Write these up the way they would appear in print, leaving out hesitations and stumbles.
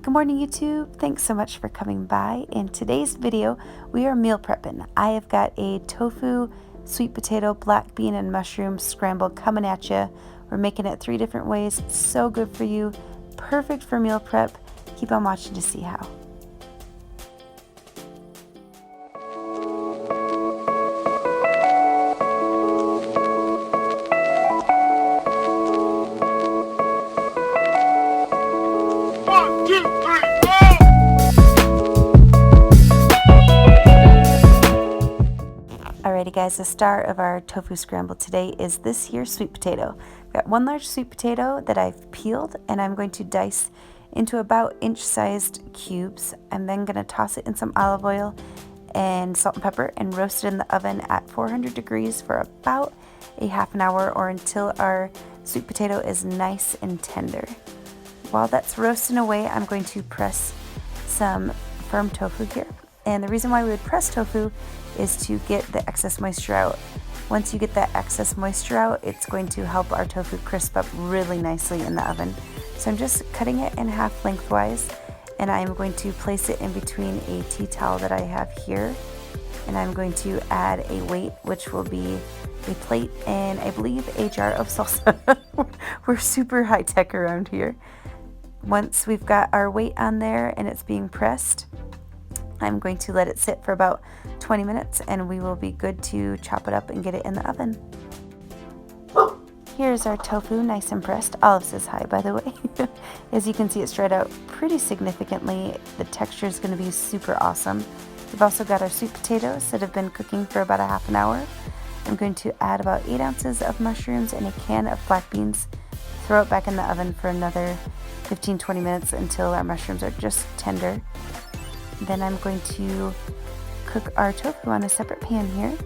Good morning, YouTube. Thanks so much for coming by. In today's video, we are meal prepping. I have got a tofu, sweet potato, black bean, and mushroom scramble coming at you. We're making it 3 different ways. It's so good for you. Perfect for meal prep. Keep on watching to see how. Alrighty guys, the star of our tofu scramble today is this here sweet potato. I've got 1 large sweet potato that I've peeled and I'm going to dice into about inch-sized cubes. I'm then going to toss it in some olive oil and salt and pepper and roast it in the oven at 400 degrees for about a half an hour or until our sweet potato is nice and tender. While that's roasting away, I'm going to press some firm tofu here. And the reason why we would press tofu is to get the excess moisture out. Once you get that excess moisture out, it's going to help our tofu crisp up really nicely in the oven. So I'm just cutting it in half lengthwise, and I'm going to place it in between a tea towel that I have here. And I'm going to add a weight, which will be a plate and I believe a jar of salsa. We're super high tech around here. Once we've got our weight on there and it's being pressed, I'm going to let it sit for about 20 minutes and we will be good to chop it up and get it in the oven. Here's our tofu, nice and pressed. Olive says hi, by the way. As you can see, it's dried out pretty significantly. The texture is going to be super awesome. We've also got our sweet potatoes that have been cooking for about a half an hour. I'm going to add about 8 ounces of mushrooms and a can of black beans. Throw it back in the oven for another 15-20 minutes until our mushrooms are just tender. Then I'm going to cook our tofu on a separate pan here.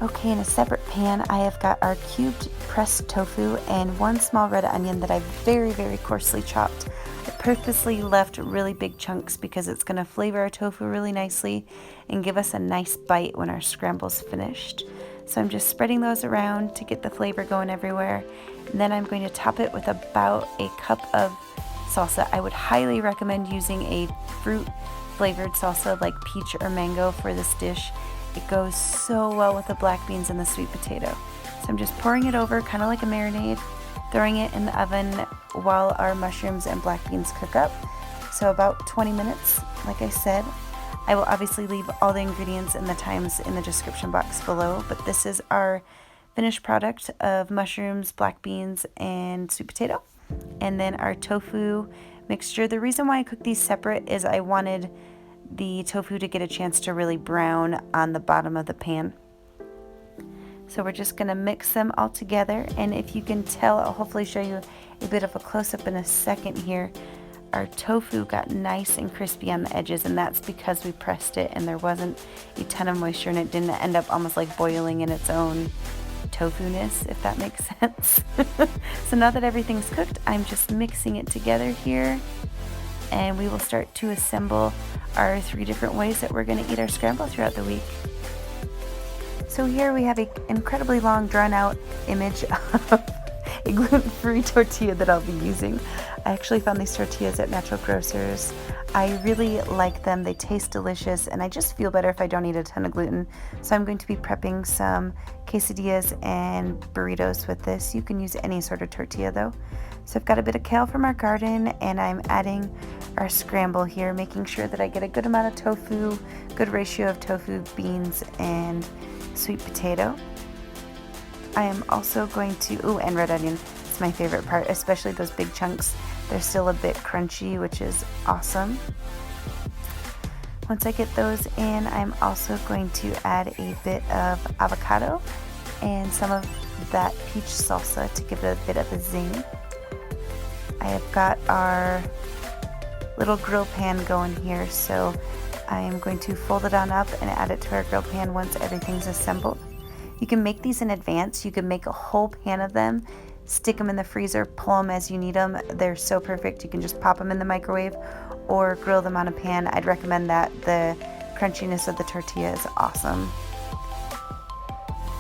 Okay, in a separate pan, I have got our cubed pressed tofu and 1 small red onion that I very, very coarsely chopped. I purposely left really big chunks because it's going to flavor our tofu really nicely and give us a nice bite when our scramble's finished. So I'm just spreading those around to get the flavor going everywhere. And then I'm going to top it with about a cup of salsa. I would highly recommend using a fruit flavored salsa like peach or mango for this dish. It goes so well with the black beans and the sweet potato. So I'm just pouring it over kind of like a marinade, throwing it in the oven while our mushrooms and black beans cook up. So about 20 minutes, like I said. I will obviously leave all the ingredients and the times in the description box below, but this is our finished product of mushrooms, black beans, and sweet potato. And then our tofu mixture. The reason why I cook these separate is I wanted the tofu to get a chance to really brown on the bottom of the pan. So we're just going to mix them all together, and if you can tell, I'll hopefully show you a bit of a close-up in a second here. Our tofu got nice and crispy on the edges, and that's because we pressed it and there wasn't a ton of moisture and it didn't end up almost like boiling in its own tofu-ness, if that makes sense. So now that everything's cooked, I'm just mixing it together here, and we will start to assemble our 3 different ways that we're going to eat our scramble throughout the week. So here we have an incredibly long drawn out image of a gluten-free tortilla that I'll be using. I actually found these tortillas at Natural Grocers. I really like them. They taste delicious, and I just feel better if I don't eat a ton of gluten. So I'm going to be prepping some quesadillas and burritos with this. You can use any sort of tortilla though. So I've got a bit of kale from our garden, and I'm adding our scramble here, making sure that I get a good amount of tofu, good ratio of tofu, beans, and sweet potato. I am also going to, and red onion. It's my favorite part, especially those big chunks. They're still a bit crunchy, which is awesome. Once I get those in, I'm also going to add a bit of avocado and some of that peach salsa to give it a bit of a zing. I have got our little grill pan going here, so I am going to fold it on up and add it to our grill pan once everything's assembled. You can make these in advance. You can make a whole pan of them, stick them in the freezer, pull them as you need them. They're so perfect. You can just pop them in the microwave or grill them on a pan. I'd recommend that. The crunchiness of the tortilla is awesome.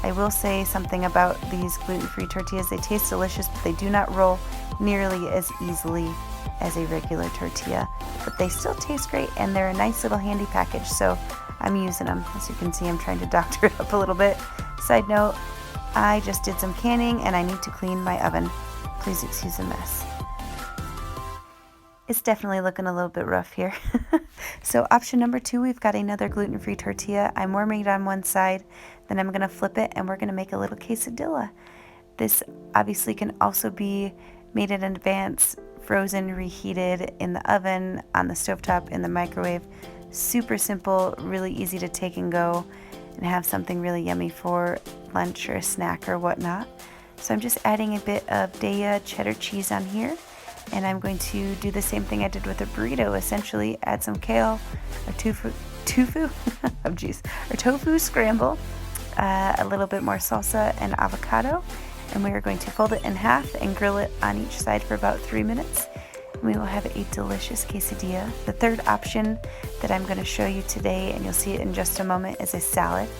I will say something about these gluten-free tortillas. They taste delicious, but they do not roll nearly as easily as a regular tortilla, but they still taste great and they're a nice little handy package, so I'm using them. As you can see, I'm trying to doctor it up a little bit. Side note, I just did some canning and I need to clean my oven. Please excuse the mess. It's definitely looking a little bit rough here. So option number 2, we've got another gluten-free tortilla. I'm warming it on one side, then I'm going to flip it and we're going to make a little quesadilla. This obviously can also be made in advance, frozen, reheated in the oven, on the stovetop, in the microwave. Super simple, really easy to take and go and have something really yummy for lunch or a snack or whatnot. So I'm just adding a bit of Daya cheddar cheese on here, and I'm going to do the same thing I did with a burrito, essentially add some kale or tofu oh geez, or tofu scramble, a little bit more salsa and avocado, and we are going to fold it in half and grill it on each side for about 3 minutes. We will have a delicious quesadilla. The third option that I'm going to show you today, and you'll see it in just a moment, is a salad.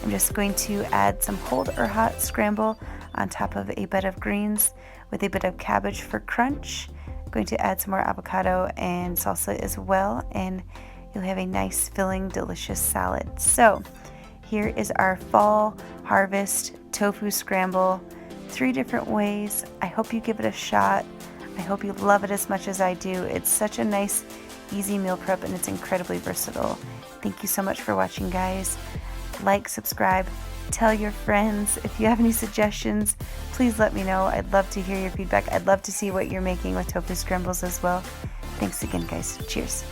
I'm just going to add some cold or hot scramble on top of a bed of greens with a bit of cabbage for crunch. I'm going to add some more avocado and salsa as well, and you'll have a nice, filling, delicious salad. So here is our fall harvest tofu scramble. 3 different ways. I hope you give it a shot. I hope you love it as much as I do. It's such a nice, easy meal prep, and it's incredibly versatile. Thank you so much for watching, guys. Like, subscribe, tell your friends. If you have any suggestions, please let me know. I'd love to hear your feedback. I'd love to see what you're making with tofu scrambles as well. Thanks again, guys. Cheers.